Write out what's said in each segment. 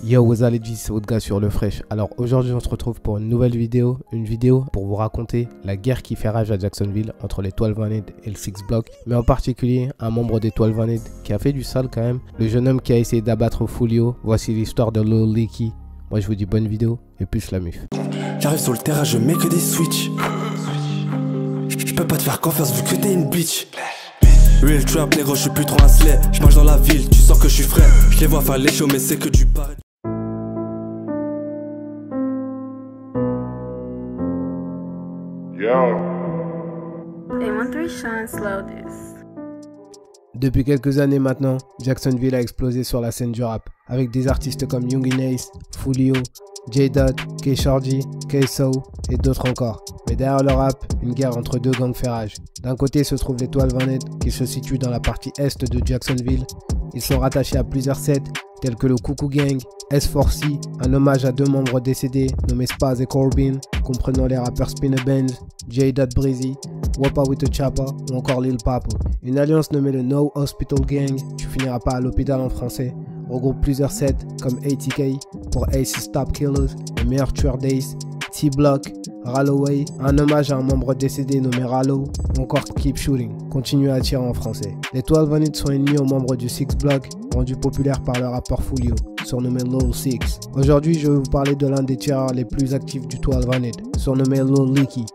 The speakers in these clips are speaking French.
Yo, what's up les G, c'est votre gars sur le Fresh. Alors aujourd'hui on se retrouve pour une nouvelle vidéo, pour vous raconter la guerre qui fait rage à Jacksonville entre les 1200 et le 6 Block, mais en particulier un membre des 1200 qui a fait du sale quand même, le jeune homme qui a essayé d'abattre Foolio. Voici l'histoire de Lil Leaky. Moi je vous dis bonne vidéo et plus la muf. J'arrive sur le terrain, je mets que des switches. Je peux pas te faire confiance vu que t'es une bitch. Real trap négro, je suis plus trop un slay. Je marche dans la ville, tu sens que je suis frais. Je les vois faire les shows mais c'est que du pareil. Depuis quelques années maintenant, Jacksonville a explosé sur la scène du rap, avec des artistes comme Young Ace, Foolio, J-Dot, K-Shorty, K-So et d'autres encore. Mais derrière le rap, une guerre entre deux gangs fait rage. D'un côté se trouvent les 1200 qui se situent dans la partie est de Jacksonville. Ils sont rattachés à plusieurs sets tels que le Cuckoo Gang, S4C, un hommage à deux membres décédés nommés Spaz et Corbin, comprenant les rappeurs Spinner Benz, J-Dot Breezy, Wapa with a Chopper ou encore Lil Papo. Une alliance nommée le No Hospital Gang, tu finiras pas à l'hôpital en français, regroupe plusieurs sets comme ATK pour Ace's Top Killers, le meilleur tueur d'Ace, T-Block, Ralloway, un hommage à un membre décédé nommé Rallo, ou encore Keep Shooting, continue à tirer en français. Les 1200 sont ennemis aux membres du 6 Block, rendu populaire par le rappeur Foolio, surnommé Lil Six. Aujourd'hui, je vais vous parler de l'un des tireurs les plus actifs du 1200, surnommé Lil Leaky.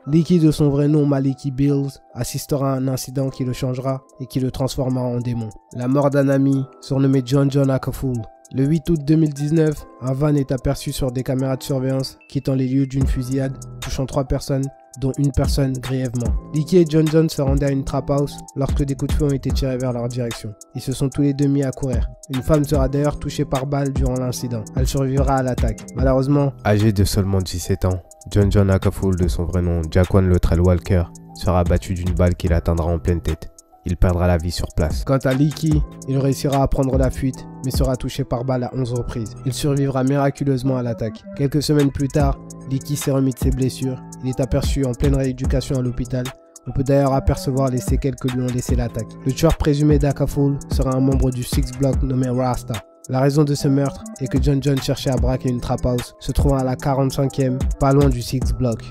Leaky, de son vrai nom Maliki Bills, assistera à un incident qui le changera et qui le transformera en démon. La mort d'un ami, surnommé John Akafool. Le 8 août 2019, un van est aperçu sur des caméras de surveillance quittant les lieux d'une fusillade, touchant 3 personnes, dont une personne grièvement. Leaky et John se rendaient à une trap house lorsque des coups de feu ont été tirés vers leur direction. Ils se sont tous les deux mis à courir. Une femme sera d'ailleurs touchée par balle durant l'incident. Elle survivra à l'attaque. Malheureusement, âgé de seulement 17 ans, John Akafool, de son vrai nom Jaquan Luttrell Walker, sera abattu d'une balle qui l'atteindra en pleine tête. Il perdra la vie sur place. Quant à Leaky, il réussira à prendre la fuite, mais sera touché par balle à 11 reprises. Il survivra miraculeusement à l'attaque. Quelques semaines plus tard, Leaky s'est remis de ses blessures. Il est aperçu en pleine rééducation à l'hôpital. On peut d'ailleurs apercevoir les séquelles que lui ont laissé l'attaque. Le tueur présumé d'Akafool sera un membre du 6 Block nommé Rasta. La raison de ce meurtre est que John cherchait à braquer une trap house, se trouvant à la 45e, pas loin du 6 Block.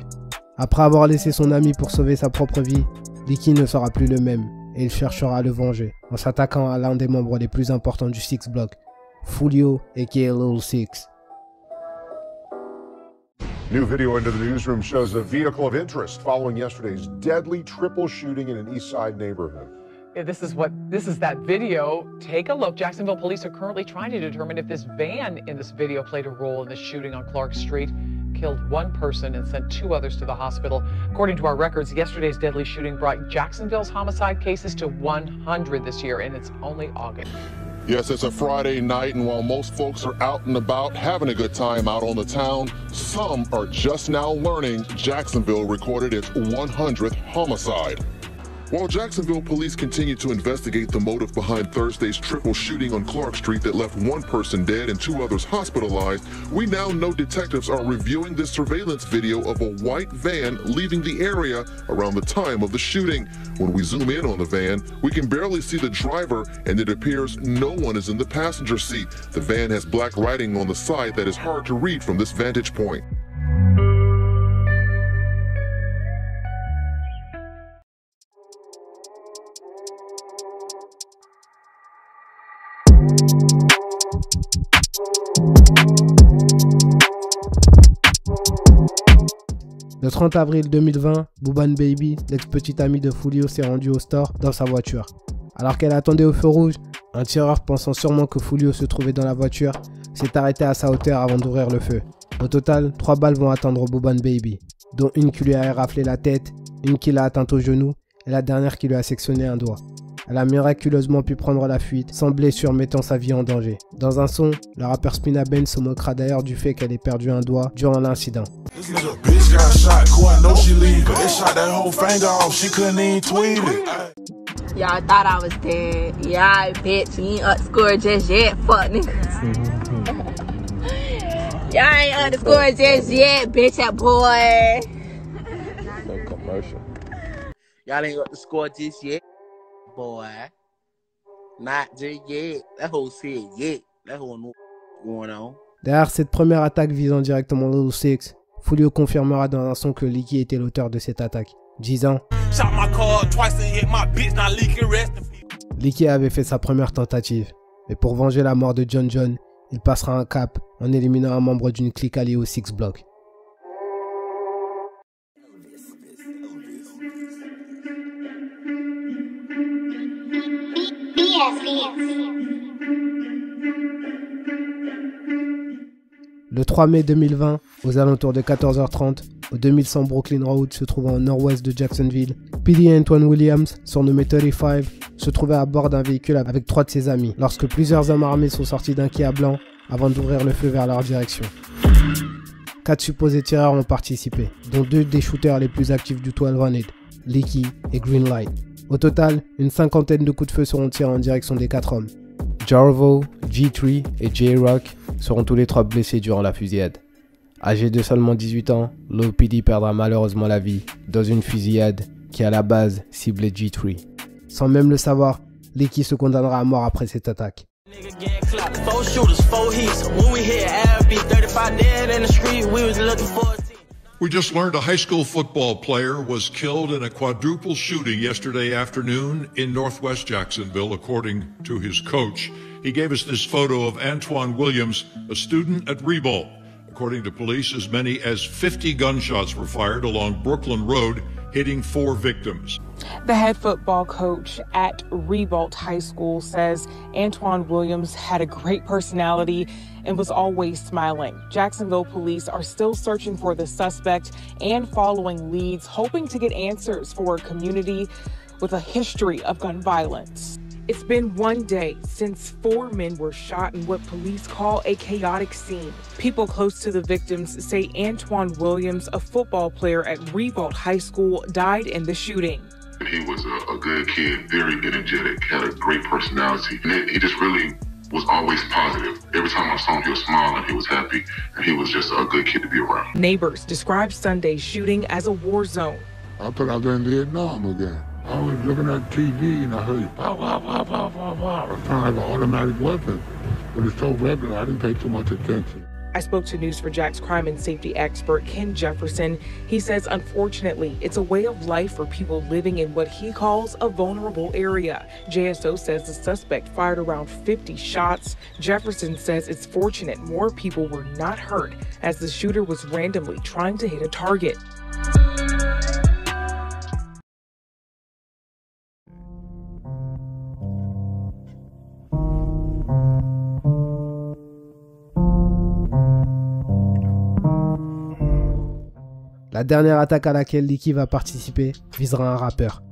Après avoir laissé son ami pour sauver sa propre vie, Leaky ne sera plus le même. Et il cherchera à le venger en s'attaquant à l'un des membres les plus importants du 6 Block, Foolio aka Lil Six. New video into the newsroom shows a vehicle of interest following yesterday's deadly triple shooting in an East Side neighborhood. Yeah, this is that video. Take a look. Jacksonville police are currently trying to determine if this van in this video played a role in the shooting on Clark Street. Killed one person and sent 2 others to the hospital. According to our records, yesterday's deadly shooting brought Jacksonville's homicide cases to 100 this year, and it's only August. Yes, it's a Friday night, and while most folks are out and about having a good time out on the town, some are just now learning Jacksonville recorded its 100th homicide. While Jacksonville police continue to investigate the motive behind Thursday's triple shooting on Clark Street that left 1 person dead and 2 others hospitalized, we now know detectives are reviewing this surveillance video of a white van leaving the area around the time of the shooting. When we zoom in on the van, we can barely see the driver, and it appears no one is in the passenger seat. The van has black writing on the side that is hard to read from this vantage point. Le 30 avril 2020, Booban Baby, l'ex-petite amie de Foolio, s'est rendue au store dans sa voiture. Alors qu'elle attendait au feu rouge, un tireur pensant sûrement que Foolio se trouvait dans la voiture, s'est arrêté à sa hauteur avant d'ouvrir le feu. Au total, 3 balles vont atteindre Booban Baby, dont une qui lui a raflé la tête, une qui l'a atteinte au genou et la dernière qui lui a sectionné un doigt. Elle a miraculeusement pu prendre la fuite, sans blessure mettant sa vie en danger. Dans un son, le rappeur Spinner Benz se moquera d'ailleurs du fait qu'elle ait perdu un doigt durant l'incident. Y'all thought I was dead. Yeah, bitch. You ain't underscored just yet, fuck niggas. Y'all ain't underscored just yet, bitch, that boy. No commercial. Y'all ain't underscored just yet, boy. Not just yet. That whole said yet. That whole know what's going on. Derrière cette première attaque visant directement Lil Six, Foolio confirmera dans un son que Leaky était l'auteur de cette attaque, disant Leaky avait fait sa première tentative, mais pour venger la mort de John John, il passera un cap en éliminant un membre d'une clique alliée au Six Block. Le 3 mai 2020, aux alentours de 14h30, au 2100 Brooklyn Road se trouvant au nord-ouest de Jacksonville, P.D. Antoine Williams, surnommé 35, se trouvait à bord d'un véhicule avec 3 de ses amis, lorsque plusieurs hommes armés sont sortis d'un Kia blanc avant d'ouvrir le feu vers leur direction. 4 supposés tireurs ont participé, dont 2 des shooters les plus actifs du 1200, Leaky et Greenlight. Au total, une cinquantaine de coups de feu seront tirés en direction des 4 hommes. Jarvo, G3 et J-Rock seront tous les 3 blessés durant la fusillade. Âgé de seulement 18 ans, Lil P.D. perdra malheureusement la vie dans une fusillade qui à la base ciblait G3. Sans même le savoir, Leaky se condamnera à mort après cette attaque. We just learned a high school football player was killed in a quadruple shooting yesterday afternoon in northwest Jacksonville, according to his coach. He gave us this photo of Antoine Williams, a student at Ribault. According to police, as many as 50 gunshots were fired along Brooklyn Road, hitting 4 victims. The head football coach at Ribault High School says Antoine Williams had a great personality and was always smiling. Jacksonville police are still searching for the suspect and following leads, hoping to get answers for a community with a history of gun violence. It's been 1 day since 4 men were shot in what police call a chaotic scene. People close to the victims say Antoine Williams, a football player at Ribault High School, died in the shooting. He was a good kid, very energetic, had a great personality. And he just really was always positive. Every time I saw him, he was smiling, he was happy, and he was just a good kid to be around. Neighbors describe Sunday's shooting as a war zone. I thought I was in Vietnam again. I was looking at TV and I heard pow, pow, pow, pow, pow, pow. It sounded like an automatic weapon, but it's so regular, I didn't pay too much attention. I spoke to News4Jax crime and safety expert Ken Jefferson. He says, unfortunately, it's a way of life for people living in what he calls a vulnerable area. JSO says the suspect fired around 50 shots. Jefferson says it's fortunate more people were not hurt as the shooter was randomly trying to hit a target. La dernière attaque à laquelle Leaky va participer visera un rappeur.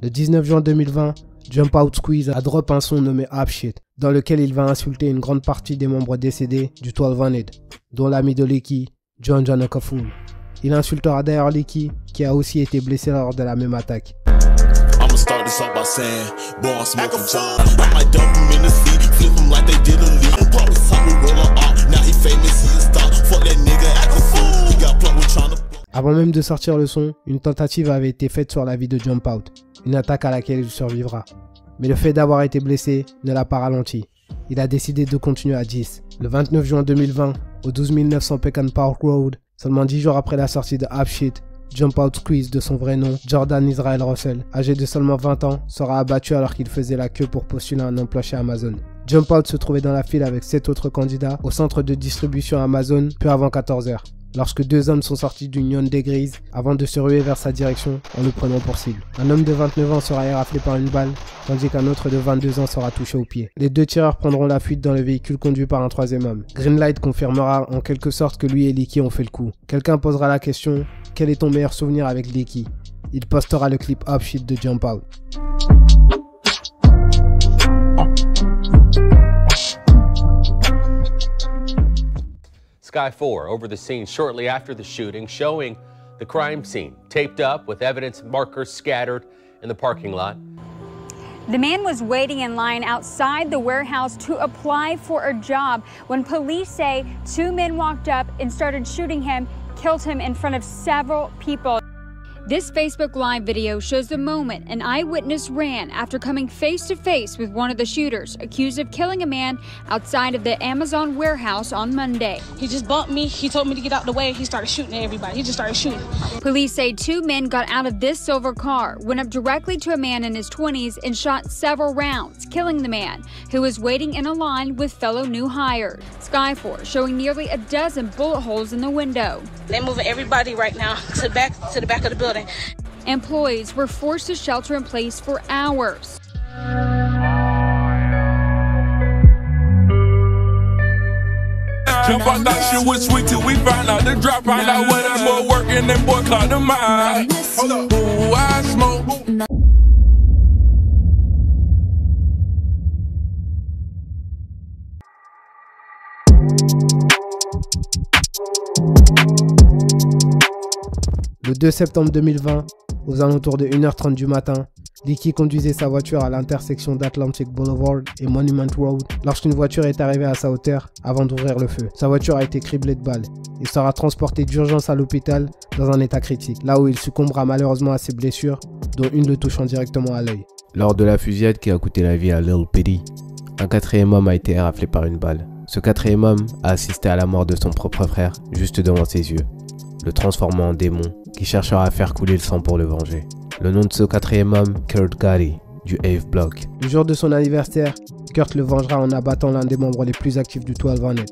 Le 19 juin 2020, Jump Out Squeeze a drop un son nommé Up Shit, dans lequel il va insulter une grande partie des membres décédés du 1200, dont l'ami de Leaky, John John Okafool. Il insultera d'ailleurs Leaky, qui a aussi été blessé lors de la même attaque. Avant même de sortir le son, une tentative avait été faite sur la vie de Jump Out, une attaque à laquelle il survivra. Mais le fait d'avoir été blessé ne l'a pas ralenti. Il a décidé de continuer à 10. Le 29 juin 2020, au 12900 Pecan Park Road, seulement 10 jours après la sortie de Up Shit, Jump Out Squeeze, de son vrai nom, Jordan Israel Russell, âgé de seulement 20 ans, sera abattu alors qu'il faisait la queue pour postuler un emploi chez Amazon. Jump Out se trouvait dans la file avec 7 autres candidats au centre de distribution Amazon peu avant 14h. Lorsque 2 hommes sont sortis d'une Hyundai grise avant de se ruer vers sa direction en le prenant pour cible. Un homme de 29 ans sera éraflé par une balle, tandis qu'un autre de 22 ans sera touché au pied. Les 2 tireurs prendront la fuite dans le véhicule conduit par un 3e homme. Greenlight confirmera en quelque sorte que lui et Leaky ont fait le coup. Quelqu'un posera la question, quel est ton meilleur souvenir avec Leaky? Il postera le clip Up Shit de Jump Out. Sky 4 over the scene shortly after the shooting, showing the crime scene taped up with evidence markers scattered in the parking lot. The man was waiting in line outside the warehouse to apply for a job when police say 2 men walked up and started shooting him, killed him in front of several people. This Facebook Live video shows the moment an eyewitness ran after coming face to face with one of the shooters, accused of killing a man outside of the Amazon warehouse on Monday. He just bumped me. He told me to get out the way. He started shooting at everybody. He just started shooting. Police say 2 men got out of this silver car, went up directly to a man in his 20s and shot several rounds, killing the man, who was waiting in a line with fellow new hires. Sky 4 showing nearly a dozen bullet holes in the window. They're moving everybody right now to the back of the building. Employees were forced to shelter in place for hours. Jump on that shit was sweet till we found out the drop. Find out where that boy working, that boy caught the mine. Hold up. Ooh, I smoke. Le 2 septembre 2020, aux alentours de 1h30 du matin, Leakey conduisait sa voiture à l'intersection d'Atlantic Boulevard et Monument Road lorsqu'une voiture est arrivée à sa hauteur avant d'ouvrir le feu. Sa voiture a été criblée de balles. Il sera transporté d'urgence à l'hôpital dans un état critique, là où il succombera malheureusement à ses blessures, dont une le touchant directement à l'œil. Lors de la fusillade qui a coûté la vie à Lil Petty, un 4e homme a été raflé par une balle. Ce 4e homme a assisté à la mort de son propre frère juste devant ses yeux, le transformant en démon qui cherchera à faire couler le sang pour le venger. Le nom de ce 4e homme, Kurt Gotti, du Ave Block. Le jour de son anniversaire, Kurt le vengera en abattant l'un des membres les plus actifs du 1200.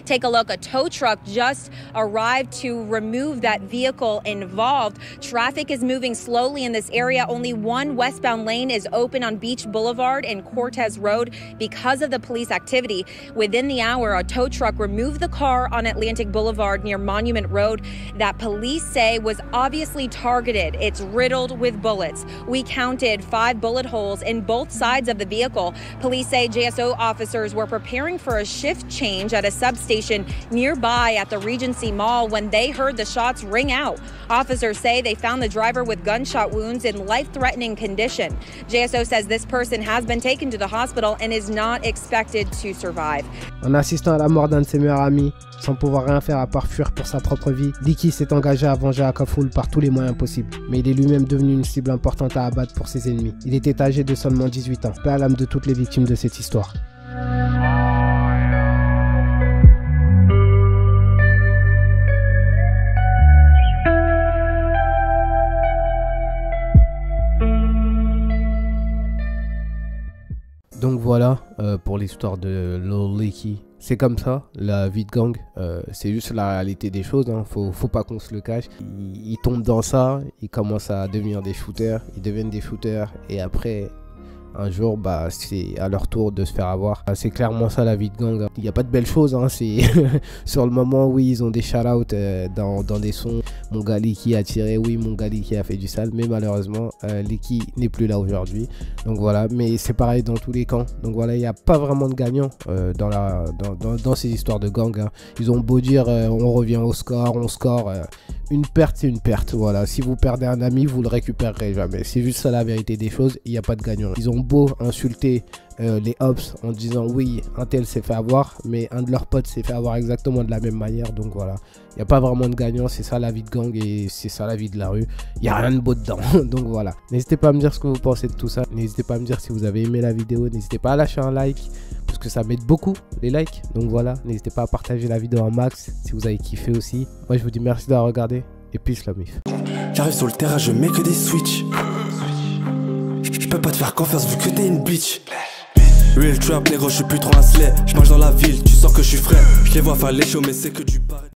Take a look, a tow truck just arrived to remove that vehicle involved. Traffic is moving slowly in this area. Only one westbound lane is open on Beach Boulevard and Cortez Road because of the police activity. Within the hour, a tow truck removed the car on Atlantic Boulevard near Monument Road that police say was obviously targeted. It's riddled with bullets. We counted 5 bullet holes in both sides of the vehicle. Police say JSO officers were preparing for a shift change at a substation nearby at the Regency Mall when they heard the shots ring out. Officers say they found the driver with gunshot wounds in life-threatening condition. JSO says this person has been taken to the hospital and is not expected to survive. En assistant à la mort d'un de ses meilleurs amis, sans pouvoir rien faire à part fuir pour sa propre vie, Leakey s'est engagé à venger Akaful par tous les moyens possibles. Mais il est lui-même devenu une cible importante à abattre pour ses ennemis. Il était âgé de seulement 18 ans. Paix à l'âme de toutes les victimes de cette histoire. Donc voilà pour l'histoire de Lil Leakey. C'est comme ça, la vie de gang, c'est juste la réalité des choses, hein. Faut pas qu'on se le cache. Ils tombent dans ça, ils commencent à devenir des shooters, ils deviennent des shooters et après un jour bah c'est à leur tour de se faire avoir. C'est clairement ça la vie de gang. Il n'y a pas de belles choses, hein. C'est sur le moment, oui, ils ont des shout-out dans des sons. Mon gars Leakey a tiré, oui, mon gars Leakey a fait du sale, mais malheureusement Leakey n'est plus là aujourd'hui. Donc voilà, mais c'est pareil dans tous les camps. Donc voilà, il n'y a pas vraiment de gagnant dans ces histoires de gang, hein. Ils ont beau dire on revient au score, on score. Une perte, c'est une perte. Voilà, si vous perdez un ami, vous le récupérerez jamais. C'est juste ça la vérité des choses. Il n'y a pas de gagnant. Ils ont beau insulter les Ops en disant oui, un tel s'est fait avoir, mais un de leurs potes s'est fait avoir exactement de la même manière. Donc voilà, il n'y a pas vraiment de gagnant. C'est ça la vie de gang et c'est ça la vie de la rue. Il n'y a rien de beau dedans. Donc voilà, n'hésitez pas à me dire ce que vous pensez de tout ça. N'hésitez pas à me dire si vous avez aimé la vidéo. N'hésitez pas à lâcher un like parce que ça m'aide beaucoup les likes. Donc voilà, n'hésitez pas à partager la vidéo en max si vous avez kiffé aussi. Moi je vous dis merci d'avoir regardé et peace la mif. J'arrive sur le terrain, je mets que des switches. Je peux pas te faire confiance vu que t'es une bitch. Real trap, négro, je suis plus trop un slay. Je marche dans la ville, tu sens que je suis frais. Je les vois faire les shows, mais c'est que du pareil.